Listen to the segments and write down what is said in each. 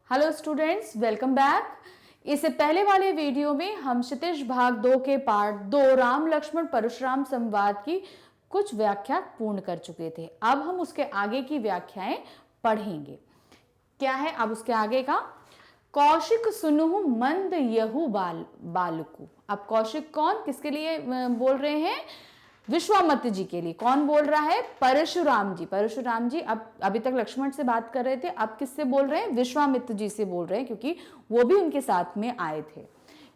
Hello students, welcome back. इससे पहले वाले वीडियो में हम क्षितिज भाग 2 के पार्ट 2 राम लक्ष्मण परशुराम संवाद की कुछ व्याख्या पूर्ण कर चुके थे। अब हम उसके आगे की व्याख्याएं पढ़ेंगे। क्या है अब उसके आगे का? कौशिक सुनुहु मंद यहु बालकु। अब कौशिक कौन, किसके लिए बोल रहे हैं? विश्वामित्र जी के लिए। कौन बोल रहा है? परशुराम जी। परशुराम जी अब अभी तक लक्ष्मण से बात कर रहे थे, अब किससे बोल रहे हैं? विश्वामित्र जी से बोल रहे हैं, क्योंकि वो भी उनके साथ में आए थे।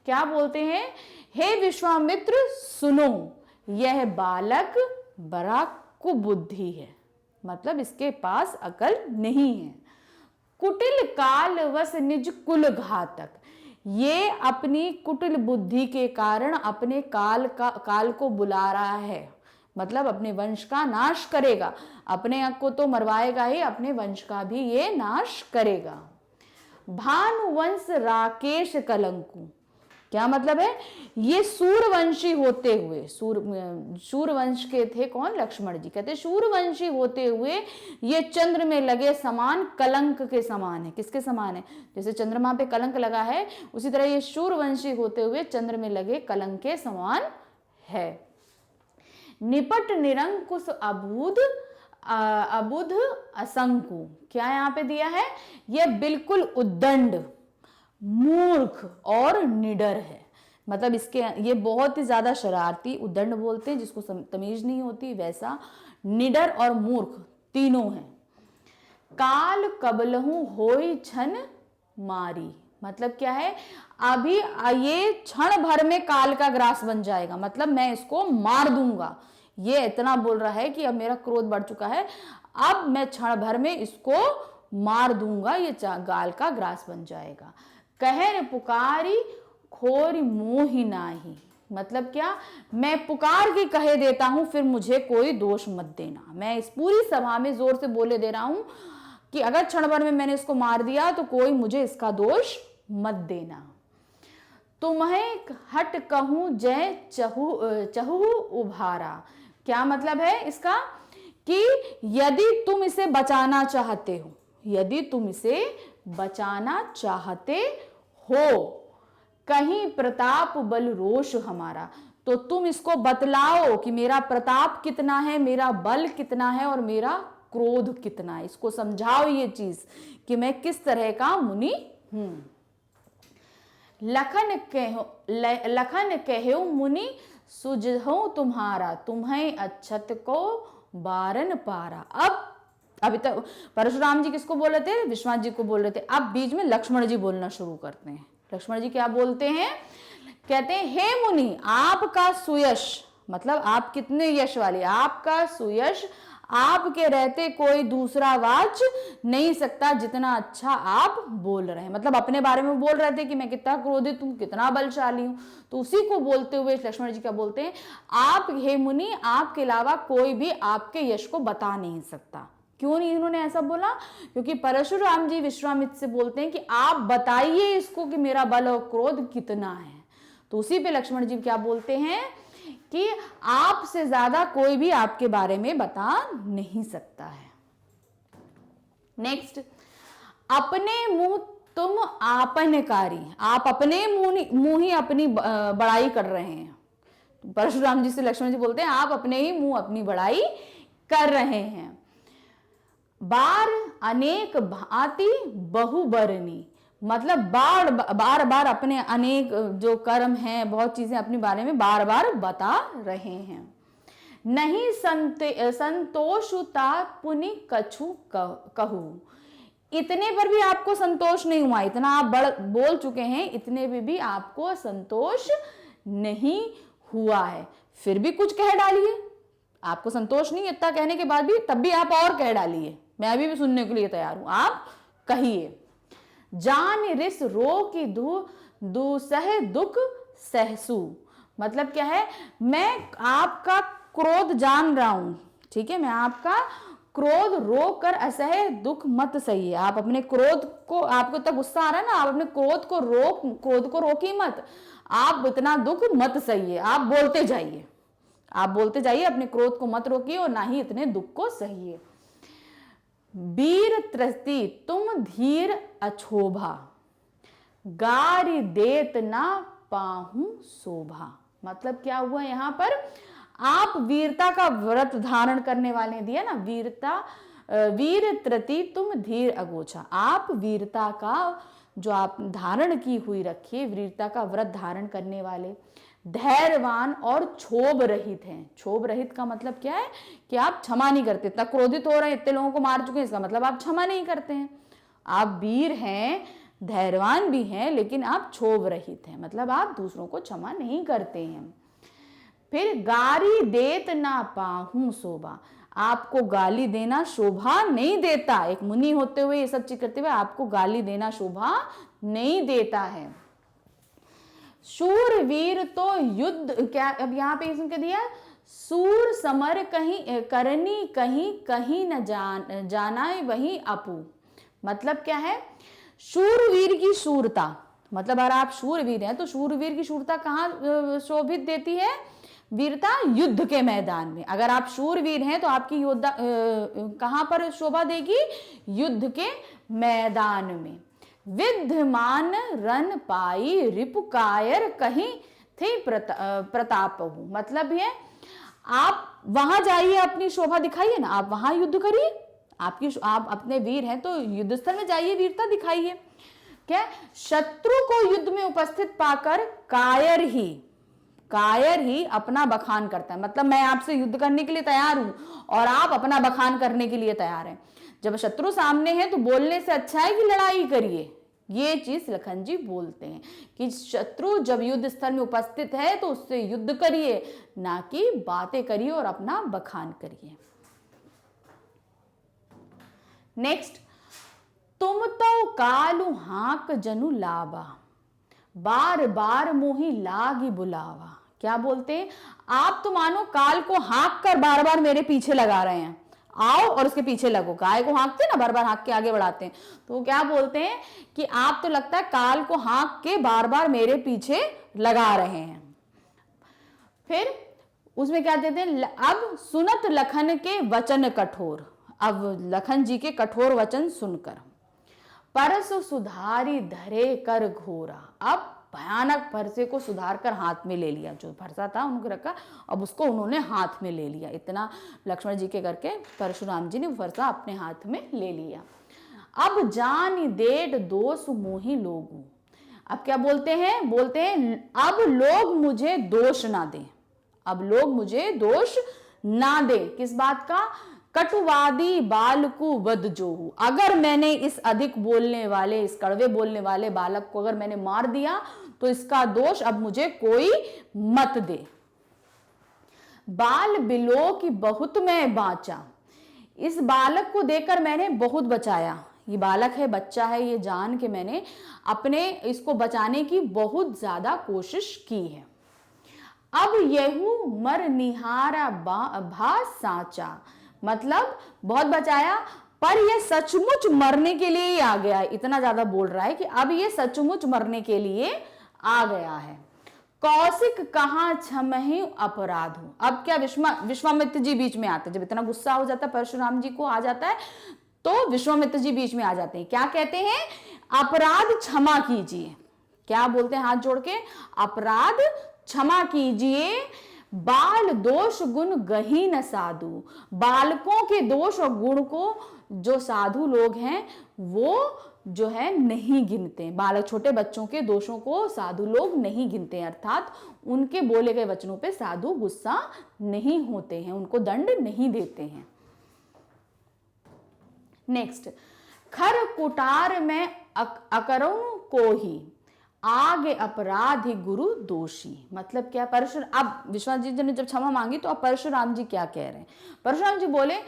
क्या बोलते हैं? हे विश्वामित्र सुनो, यह बालक बड़ा कुबुद्धि है, मतलब इसके पास अकल नहीं है। कुटिल काल वस निज कुल घातक, ये अपनी कुटिल बुद्धि के कारण अपने काल को बुला रहा है, मतलब अपने वंश का नाश करेगा। अपने को तो मरवाएगा ही, अपने वंश का भी ये नाश करेगा। भानुवंश राकेश कलंकु, क्या मतलब है? ये सूर्यवंशी होते हुए, सूर्यवंश के थे कौन? लक्ष्मण जी। कहते सूर्यवंशी होते हुए ये चंद्र में लगे समान कलंक के समान है। किसके समान है? जैसे चंद्रमा पे कलंक लगा है, उसी तरह ये सूर्यवंशी होते हुए चंद्र में लगे कलंक के समान है। निपट निरंकुश अबुध असंकु, क्या यहाँ पे दिया है? ये बिल्कुल उद्दंड, मूर्ख और निडर है। मतलब इसके ये बहुत ही ज्यादा शरारती, उद्दंड बोलते हैं जिसको तमीज नहीं होती, वैसा निडर और मूर्ख तीनों हैं। काल कबलहु होई छन मारी, मतलब क्या है? अभी ये क्षण भर में काल का ग्रास बन जाएगा, मतलब मैं इसको मार दूंगा। ये इतना बोल रहा है कि अब मेरा क्रोध बढ़ चुका है, अब मैं क्षण भर में इसको मार दूंगा, ये गाल का ग्रास बन जाएगा। कहर पुकारी खोरी मोहि नाही, मतलब क्या? मैं पुकार के कहे देता हूं, फिर मुझे कोई दोष मत देना। मैं इस पूरी सभा में जोर से बोले दे रहा हूं कि अगर क्षण भर में मैंने इसको मार दिया तो कोई मुझे इसका दोष मत देना। तुम्हें हट कहूं जय चहु उभारा, क्या मतलब है इसका? कि यदि तुम इसे बचाना चाहते हो, यदि तुम इसे बचाना चाहते हो, कहीं प्रताप बल रोष हमारा, तो तुम इसको बतलाओ कि मेरा प्रताप कितना है, मेरा बल कितना है और मेरा क्रोध कितना है। इसको समझाओ ये चीज कि मैं किस तरह का मुनि हूं। लखन कहो मुनि सुझो तुम्हारा, तुम्हें अच्छत को बारन पारा। अब अभी तक परशुराम जी किसको बोल रहे थे? विश्वामित्र जी को बोल रहे थे। अब बीच में लक्ष्मण जी बोलना शुरू करते हैं। लक्ष्मण जी क्या बोलते हैं? कहते हैं हे मुनि, आपका सुयश, मतलब आप कितने यश वाले, आपका सुयश आपके रहते कोई दूसरा वाच नहीं सकता जितना अच्छा आप बोल रहे हैं। मतलब अपने बारे में बोल रहे थे कि मैं कितना क्रोधित हूं, कितना बलशाली हूं, तो उसी को बोलते हुए लक्ष्मण जी क्या बोलते हैं? आप हे मुनि, आपके अलावा कोई भी आपके यश को बता नहीं सकता। क्यों नहीं इन्होंने ऐसा बोला? क्योंकि परशुराम जी विश्वामित्र से बोलते हैं कि आप बताइए इसको कि मेरा बल और क्रोध कितना है। तो उसी पे लक्ष्मण जी क्या बोलते हैं कि आपसे ज्यादा कोई भी आपके बारे में बता नहीं सकता है। नेक्स्ट, अपने मुंह तुम आपनकारी, आप अपने मुंह ही अपनी बड़ाई कर रहे हैं। परशुराम जी से लक्ष्मण जी बोलते हैं आप अपने ही मुंह अपनी बड़ाई कर रहे हैं। बार अनेक भांति बहुबरनी, मतलब बार बार अपने अनेक जो कर्म हैं, बहुत चीजें अपने बारे में बार बार बता रहे हैं। नहीं संतोषुता पुनि कछु कहू, इतने पर भी आपको संतोष नहीं हुआ, इतना आप बोल चुके हैं, इतने भी आपको संतोष नहीं हुआ है, फिर भी कुछ कह डालिए। आपको संतोष नहीं इतना कहने के बाद भी, तब भी आप और कह डालिए, मैं अभी भी सुनने के लिए तैयार हूं, आप कहिए। जान रिस रो की दुसह दुख सहसु, मतलब क्या है? मैं आपका क्रोध जान रहा हूं, ठीक है, मैं आपका क्रोध रोक कर असह दुख मत सहिए। आप अपने क्रोध को, आपको तक गुस्सा आ रहा है ना, आप अपने क्रोध को रोकिए मत, आप इतना दुख मत सहिए, आप बोलते जाइए, आप बोलते जाइए, अपने क्रोध को मत रोकिए और ना ही इतने दुख को सहिए। वीर त्रस्ती तुम धीर अछोभा, गारी देत ना पाहूं शोभा। मतलब क्या हुआ यहाँ पर, आप वीरता का व्रत धारण करने वाले दिया ना, वीरता वीर त्रति तुम धीर अगोछा, आप वीरता का जो आप धारण की हुई रखिए, वीरता का व्रत धारण करने वाले, धैर्यवान और क्षोभ रहित हैं। क्षोभ रहित का मतलब क्या है कि आप क्षमा नहीं करते, इतना क्रोधित हो रहे हैं, इतने लोगों को मार चुके हैं, इसका मतलब आप क्षमा नहीं करते हैं। आप वीर हैं, धैर्यवान भी हैं, लेकिन आप क्षोभ रहित हैं, मतलब आप दूसरों को क्षमा नहीं करते हैं। फिर गारी देत ना पाहूं शोभा, आपको गाली देना शोभा नहीं देता। एक मुनि होते हुए ये सब चीज करते हुए आपको गाली देना शोभा नहीं देता है। शूरवीर तो युद्ध, क्या अब यहाँ पे इसमें क्या दिया, सूर समर कहीं करनी कहीं कहीं न जाना वही अपू। मतलब क्या है, शूरवीर की शूरता, मतलब अगर आप शूरवीर हैं तो शूरवीर की शूरता कहाँ शोभित देती है, वीरता युद्ध के मैदान में। अगर आप शूरवीर हैं तो आपकी योद्धा कहां पर शोभा देगी, युद्ध के मैदान में। विद्यमान रन पाई रिपु कायर कहीं थे प्रताप हो। मतलब ये आप वहां जाइए, अपनी शोभा दिखाइए ना, आप वहां युद्ध करिए, आप अपने वीर हैं तो युद्ध स्थल में जाइए, वीरता दिखाइए। क्या, शत्रु को युद्ध में उपस्थित पाकर कायर ही अपना बखान करता है। मतलब मैं आपसे युद्ध करने के लिए तैयार हूं और आप अपना बखान करने के लिए तैयार हैं। जब शत्रु सामने है तो बोलने से अच्छा है कि लड़ाई करिए। ये चीज लखन जी बोलते हैं कि शत्रु जब युद्ध स्थल में उपस्थित है तो उससे युद्ध करिए, ना कि बातें करिए और अपना बखान करिए। नेक्स्ट, तुम तो कालू हाक जनु लावा, बार बार मोही लागी बुलावा। क्या बोलते हैं, आप तो मानो काल को हाँक कर बार बार मेरे पीछे लगा रहे हैं, आओ और उसके पीछे लगो। गाय को हाँकते ना, बार बार हाँक के आगे बढ़ाते हैं, तो क्या बोलते हैं कि आप तो लगता है काल को हाँक के बार बार मेरे पीछे लगा रहे हैं। फिर उसमें क्या देते हैं, अब सुनत लखन के वचन कठोर, अब लखन जी के कठोर वचन सुनकर, परस सुधारी धरे कर घोरा, अब भयानक फरसे को सुधार कर हाथ में ले लिया। जो फरसा था उनको रखा, अब उसको उन्होंने हाथ में ले लिया। इतना लक्ष्मण जी के करके परशुराम जी ने फरसा अपने हाथ में ले लिया। अब जान डेढ़ दोष मोही लोगू, अब क्या बोलते हैं, बोलते हैं अब लोग मुझे दोष ना दें, अब लोग मुझे दोष ना दें। किस बात का, कटुवादी बालकु वध जोहू, अगर मैंने इस अधिक बोलने वाले, इस कड़वे बोलने वाले बालक को अगर मैंने मार दिया तो इसका दोष अब मुझे कोई मत दे। बाल बिलो की बहुत मैं बांचा, इस बालक को देखकर मैंने बहुत बचाया। ये बालक है, बच्चा है, ये जान के मैंने अपने इसको बचाने की बहुत ज्यादा कोशिश की है। अब यहू मर निहारा भा साचा, मतलब बहुत बचाया पर ये सचमुच मरने के लिए ही आ गया है। इतना ज्यादा बोल रहा है कि अब ये सचमुच मरने के लिए आ गया है। कौशिक कहाँ छमहि अपराध हूं, अब क्या विश्वामित्र जी बीच में आते, जब इतना गुस्सा हो जाता है परशुराम जी को आ जाता है तो विश्वामित्र जी बीच में आ जाते हैं। क्या कहते हैं, अपराध क्षमा कीजिए। क्या बोलते हैं हाथ जोड़ के, अपराध क्षमा कीजिए। बाल दोष गुण गही न साधु, बालकों के दोष और गुण को जो साधु लोग हैं वो जो है नहीं गिनते। बालक, छोटे बच्चों के दोषों को साधु लोग नहीं गिनते हैं, अर्थात उनके बोले गए वचनों पे साधु गुस्सा नहीं होते हैं, उनको दंड नहीं देते हैं। नेक्स्ट, खर कुटार में अकरुण को ही, आगे अपराधी गुरु दोषी। मतलब क्या, परशुराम, अब विश्वनाथ जी ने जब क्षमा मांगी तो अब परशुराम जी क्या कह रहे हैं, परशुराम जी बोले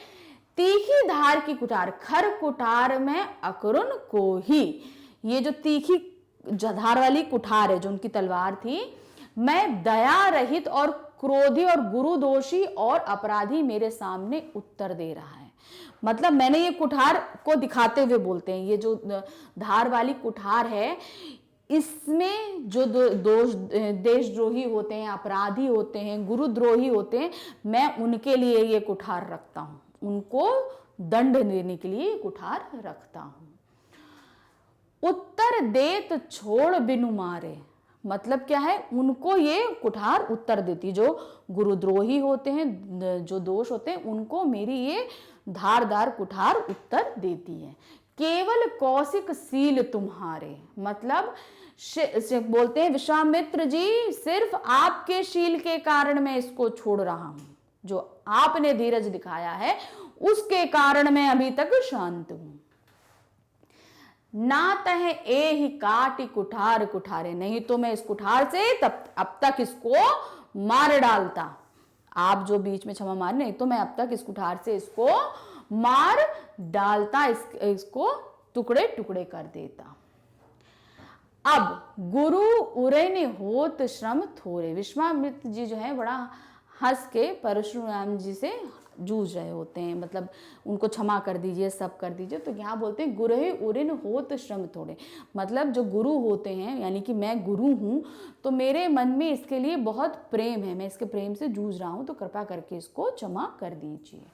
तीखी धार की कुठार, खर कुठार में अकरुण को ही, ये जो तीखी धार वाली कुठार है जो उनकी तलवार थी, मैं दया रहित और क्रोधी और गुरु दोषी और अपराधी मेरे सामने उत्तर दे रहा है। मतलब मैंने ये कुठार को दिखाते हुए बोलते हैं, ये जो धार वाली कुठार है इसमें जो देशद्रोही होते हैं, अपराधी होते हैं, गुरुद्रोही होते हैं, मैं उनके लिए ये कुठार रखता हूं, उनको दंड देने के लिए कुठार रखता हूं। उत्तर देत छोड़ बिनु मारे, मतलब क्या है, उनको ये कुठार उत्तर देती, जो गुरुद्रोही होते हैं, जो दोष होते हैं, उनको मेरी ये धारदार कुठार उत्तर देती है। केवल कौशिक सील तुम्हारे, मतलब बोलते हैं विश्वामित्र जी, सिर्फ आपके शील के कारण मैं इसको छोड़ रहा हूं, जो आपने धीरज दिखाया है उसके कारण मैं अभी तक शांत हूं। ना तह ए ही काटी कुठार कुठारे, नहीं तो मैं इस कुठार से अब तक इसको मार डालता। आप जो बीच में क्षमा मार, नहीं तो मैं अब तक इस कुठार से इसको मार डालता, इसको टुकड़े टुकड़े कर देता। अब गुरु उरे ने होत श्रम थोड़े, विश्वामित्र जी जो है बड़ा हंस के परशुराम जी से जूझ रहे होते हैं, मतलब उनको क्षमा कर दीजिए, सब कर दीजिए। तो यहाँ बोलते हैं गुरु उरिन होत श्रम थोड़े, मतलब जो गुरु होते हैं, यानी कि मैं गुरु हूँ तो मेरे मन में इसके लिए बहुत प्रेम है, मैं इसके प्रेम से जूझ रहा हूँ, तो कृपा करके इसको क्षमा कर दीजिए।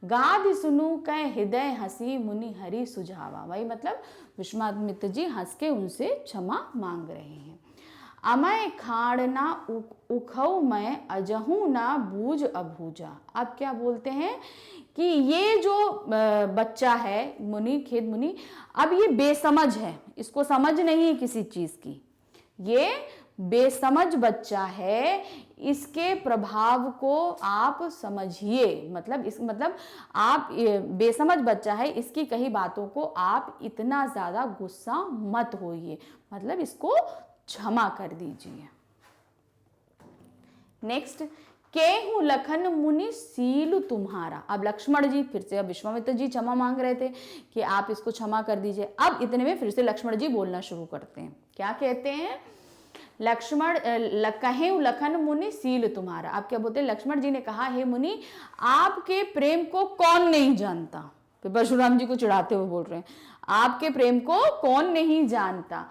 गाद सुनु कह हृदय हंसी मुनि हरि सुझावा, वही मतलब विश्वामित्र जी हंस के उनसे क्षमा मांग रहे हैं। अमय खाड़ ना उखऊ मैं अजहू ना बूझ अभूजा, अब क्या बोलते हैं कि ये जो बच्चा है मुनि, खेद मुनि, अब ये बेसमझ है, इसको समझ नहीं है किसी चीज की, ये बेसमझ बच्चा है, इसके प्रभाव को आप समझिए, मतलब आप बेसमझ बच्चा है, इसकी कही बातों को आप इतना ज्यादा गुस्सा मत होइए, मतलब इसको क्षमा कर दीजिए। नेक्स्ट, केहू लखन मुनि सील तुम्हारा, अब लक्ष्मण जी फिर से, अब विश्वामित्र जी क्षमा मांग रहे थे कि आप इसको क्षमा कर दीजिए, अब इतने में फिर से लक्ष्मण जी बोलना शुरू करते हैं। क्या कहते हैं? लक्ष्मण कहे लखन मुनि सील तुम्हारा, आप क्या बोलते हैं? लक्ष्मण जी ने कहा, हे मुनि, आपके प्रेम को कौन नहीं जानता, फिर परशुराम जी को चिढ़ाते हुए बोल रहे हैं, आपके प्रेम को कौन नहीं जानता।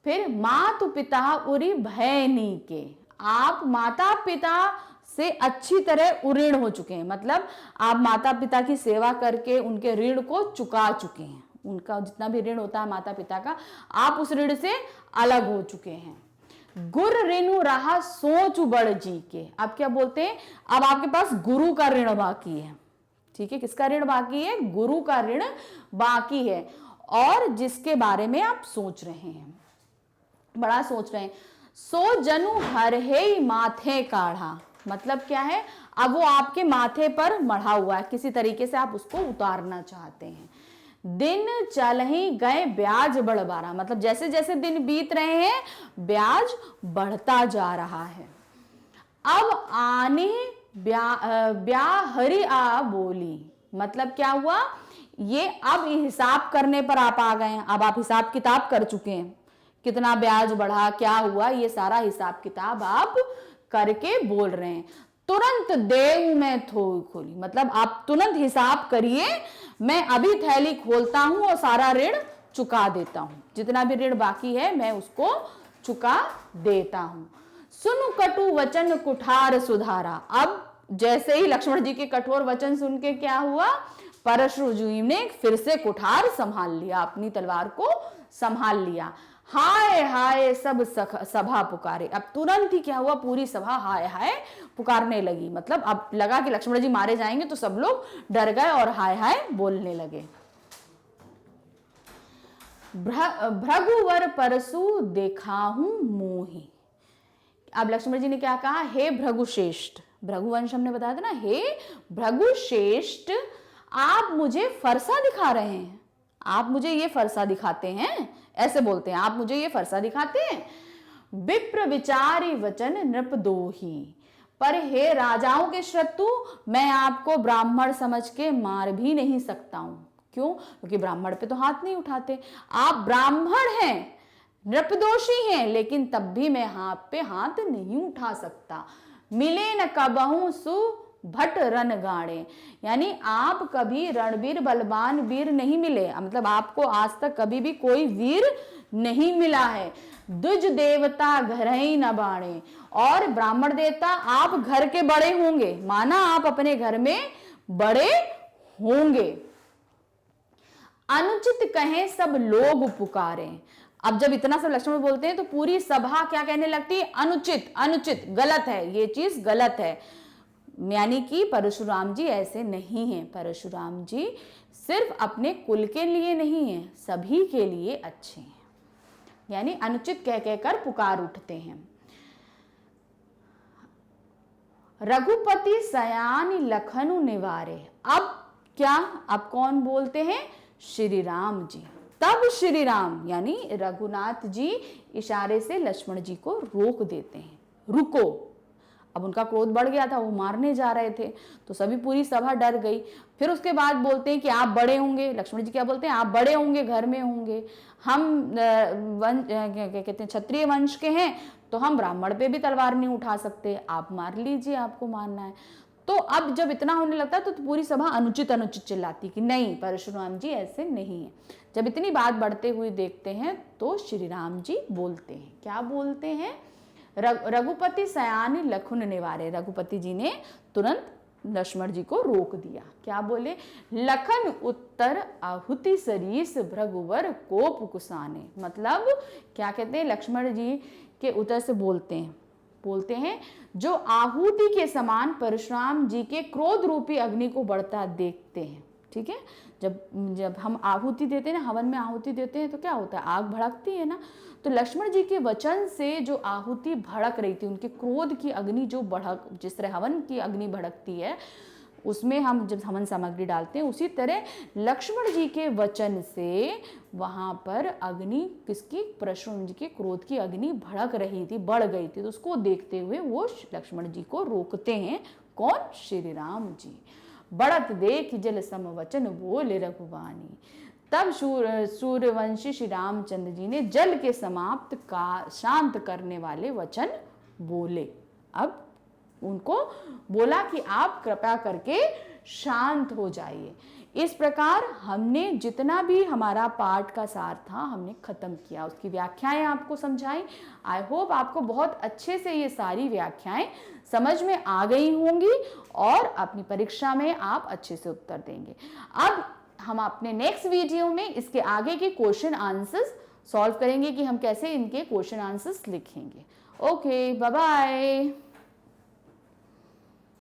फिर मातु पिता उरी भय नी के, आप माता पिता से अच्छी तरह उऋण हो चुके हैं, मतलब आप माता पिता की सेवा करके उनके ऋण को चुका चुके हैं, उनका जितना भी ऋण होता है माता पिता का, आप उस ऋण से अलग हो चुके हैं। गुर ऋणु रहा सोच बड़ जी के, आप क्या बोलते हैं? अब आपके पास गुरु का ऋण बाकी है, ठीक है, किसका ऋण बाकी है? गुरु का ऋण बाकी है, और जिसके बारे में आप सोच रहे हैं, बड़ा सोच रहे हैं। सो जनु हर हे माथे काढ़ा, मतलब क्या है? अब वो आपके माथे पर मढ़ा हुआ है, किसी तरीके से आप उसको उतारना चाहते हैं। दिन चल ही गए ब्याज बढ़ बारा, मतलब जैसे जैसे दिन बीत रहे हैं ब्याज बढ़ता जा रहा है। अब आने ब्याहरी आ बोली, मतलब क्या हुआ? ये अब हिसाब करने पर आप आ गए हैं, अब आप हिसाब किताब कर चुके हैं, कितना ब्याज बढ़ा, क्या हुआ, ये सारा हिसाब किताब आप करके बोल रहे हैं। तुरंत देव में थोड़ी खोली, मतलब आप तुरंत हिसाब करिए, मैं अभी थैली खोलता हूं और सारा ऋण चुका देता हूं, जितना भी ऋण बाकी है मैं उसको चुका देता हूं। सुन कटु वचन कुठार सुधारा, अब जैसे ही लक्ष्मण जी के कठोर वचन सुन के क्या हुआ? परशुराम जी ने फिर से कुठार संभाल लिया, अपनी तलवार को संभाल लिया। हाय हाय सब सभा पुकारे, अब तुरंत ही क्या हुआ? पूरी सभा हाय हाय पुकारने लगी, मतलब अब लगा कि लक्ष्मण जी मारे जाएंगे, तो सब लोग डर गए और हाय हाय बोलने लगे। भृगुवर परसु देखाहूं मोही, अब लक्ष्मण जी ने क्या कहा? हे भृगुश्रेष्ठ, भृगुवंश हमने बताया था ना, हे भृगुश्रेष्ठ, आप मुझे फरसा दिखा रहे हैं, आप मुझे ये फरसा दिखाते हैं, ऐसे बोलते हैं, आप मुझे ये फरसा दिखाते हैं। विप्र विचारी वचन नृप दोही, पर हे राजाओं के शत्रु, मैं आपको ब्राह्मण समझ के मार भी नहीं सकता हूं। क्यों? क्योंकि ब्राह्मण पे तो हाथ नहीं उठाते, आप ब्राह्मण हैं, नृपदोषी हैं, लेकिन तब भी मैं हाथ पे हाथ नहीं उठा सकता। मिले न कबहू सु भट रन गाड़े, यानी आप कभी रणवीर बलवान वीर नहीं मिले, मतलब आपको आज तक कभी भी कोई वीर नहीं मिला है। दुज देवता घर ही न बाणे, और ब्राह्मण देवता आप घर के बड़े होंगे, माना आप अपने घर में बड़े होंगे। अनुचित कहें सब लोग पुकारें। अब जब इतना सब लक्ष्मण बोलते हैं तो पूरी सभा क्या कहने लगती है? अनुचित, अनुचित, गलत है, ये चीज गलत है। यानी कि परशुराम जी ऐसे नहीं हैं। परशुराम जी सिर्फ अपने कुल के लिए नहीं है, सभी के लिए अच्छे हैं। यानी अनुचित कह कहकर पुकार उठते हैं। रघुपति सयानी लखनु निवारे। अब क्या, अब कौन बोलते हैं? श्री राम जी। तब श्री राम यानी रघुनाथ जी इशारे से लक्ष्मण जी को रोक देते हैं, रुको। अब उनका क्रोध बढ़ गया था, वो मारने जा रहे थे, तो सभी पूरी सभा डर गई। फिर उसके बाद बोलते हैं कि आप बड़े होंगे। लक्ष्मण जी क्या बोलते हैं? आप बड़े होंगे, घर में होंगे, हम क्या कहते हैं, क्षत्रिय वंश के हैं, तो हम ब्राह्मण पे भी तलवार नहीं उठा सकते, आप मार लीजिए, आपको मारना है। तो अब जब इतना होने लगता है तो पूरी सभा अनुचित अनुचित चिल्लाती कि नहीं, परशुराम जी ऐसे नहीं है। जब इतनी बात बढ़ते हुए देखते हैं तो श्री राम जी बोलते हैं, क्या बोलते हैं? रघुपति सयानी लखुन निवारे। रघुपति जी ने तुरंत लक्ष्मण जी को रोक दिया। क्या बोले? लखन उत्तर आहुति सरीस भृगुवर कोप कुसाने। मतलब क्या कहते हैं? लक्ष्मण जी के उत्तर से बोलते हैं जो आहुति के समान परशुराम जी के क्रोध रूपी अग्नि को बढ़ता देखते हैं। ठीक है, जब हम आहुति देते हैं ना, हवन में आहुति देते हैं तो क्या होता है? आग भड़कती है ना। तो लक्ष्मण जी के वचन से जो आहुति भड़क रही थी, उनके क्रोध की अग्नि जो जिस तरह हवन की अग्नि भड़कती है, उसमें हम जब हवन सामग्री डालते हैं, उसी तरह लक्ष्मण जी के वचन से वहां पर अग्नि किसकी? परशुराम जी के क्रोध की अग्नि भड़क रही थी, बढ़ गई थी। तो उसको देखते हुए वो लक्ष्मण जी को रोकते हैं। कौन? श्री राम जी। बढ़त देख जल सम वचन बोले रघुवानी। तब सूर्यवंशी श्री रामचंद्र जी ने जल के समाप्त का शांत करने वाले वचन बोले। अब उनको बोला कि आप कृपया करके शांत हो जाइए। इस प्रकार हमने जितना भी हमारा पाठ का सार था हमने खत्म किया, उसकी व्याख्याएं आपको समझाई। आई होप आपको बहुत अच्छे से ये सारी व्याख्याएं समझ में आ गई होंगी और अपनी परीक्षा में आप अच्छे से उत्तर देंगे। अब हम अपने नेक्स्ट वीडियो में इसके आगे के क्वेश्चन आंसर्स सॉल्व करेंगे कि हम कैसे इनके क्वेश्चन आंसर्स लिखेंगे। Okay, bye bye.